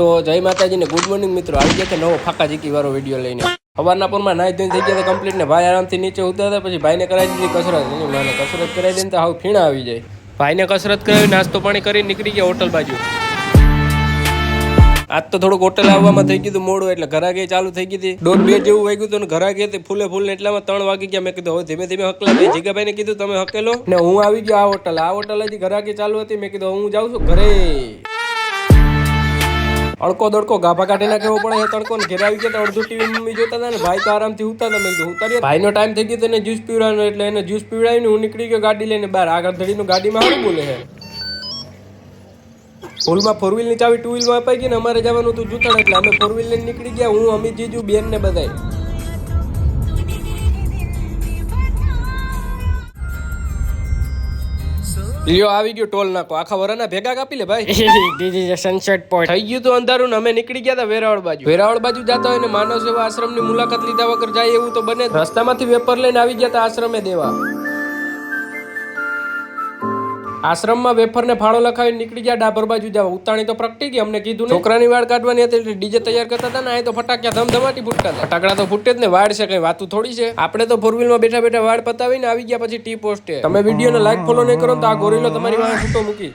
તો જય માતાજી ને ગુડ મોર્નિંગ મિત્રો, આવી ગયા નવો ફાકા જીકી વાળો વિડીયો લઈને. સવારના પોરમાં નાઈ ધોઈને થઈ ગયા કમ્પ્લીટ ને ભાઈ આરામથી નીચે ઉતરતા, પછી ભાઈને કરાવી દીધી કસરત. મને કસરત કરાવી દઈને તો હાવ ફીણા આવી જાય. ભાઈને કસરત કરાવી નાસ્તો પાણી કરી નીકળી ગયા હોટલ બાજુ. આજ તો થોડુંક હોટલ આવવામાં થઈ ગયું મોડું, એટલે ઘરાકી ચાલુ થઈ ગઈ હતી. 1:30 જેવું વાગ્યું હતું ને ઘરાકી હતી ફૂલે ફૂલ, એટલામાં 3 વાગી ગયા. મેં કીધું હવે ધીમે ધીમે હકલા. મેં જીગાભાઈ ને કીધું તમે હકેલો ને હું આવી ગયો આ હોટલ હજી ઘરાકી ચાલુ હતી. મેં કીધું હું જાઉં છું ઘરે. અડકો દડકો ગાભા કાઢીને કેવો પડે તડકો ને ઘેર આવી ગયા. અડધું ટીવી મમ્મી જોતા હતા ને ભાઈ તો આરામથી ઉતારતા. મેં કીધું ઉતારીએ. ભાઈનો ટાઈમ થઈ ગયો એને જ્યુસ પીવડાવવાનો, એટલે એને જ્યુસ પીવડાવીને હું નીકળી ગયો ગાડી લઈને બહાર. આગળ ધડીનું ગાડીમાં સારું બોલે છે. ભૂલમાં 4 વ્હીલ ની ચાવી 2 વ્હીલ માં અપાઈ ગઈ ને અમારે જવાનું હતું જૂતણ, એટલે અમે 4 વ્હીલ લઈને નીકળી ગયા. હું અમિત જીજુ બેન ને બધાય. લ્યો આવી ગયો ટોલ નાકો. આખા વરાના ભેગા કાપી લે ભાઈ. This is sunset point. થઈ ગયું તો અંધારું ને અમે નીકળી ગયા હતા વેરાવળ બાજુ. વેરાવળ બાજુ જતા હોય ને માનવ સેવા આશ્રમની મુલાકાત લીધા વગર જાય એવું તો બને. રસ્તામાંથી વેપર લઈને આવી ગયા હતા આશ્રમે દેવા. આશ્રમમાં વેફર ને ફાળો લખાવી નીકળી ગયા ડાભર બાજુ જવા. ઉતાણી તો પ્રગટી ગઈ. અમને કીધું છોકરાની વાળ કાઢવાની હતી એટલે ડીજે તૈયાર કરતા હતા ને. આ તો ફટાક્યા ધમધમાટી ફૂટતા હતા. ફટાકડા તો ફૂટે જ ને, વાળ છે કઈ વાતું થોડી છે. આપણે તો 4 વ્હીલ માં બેઠા બેઠા વાળ પતાવીને આવી ગયા પછી ટી પોસ્ટે. તમે વિડીયો ને લાઈક ફોલો નહીં કરો તો આ ગોરીલો તમારી વાળ ફૂટો મૂકી.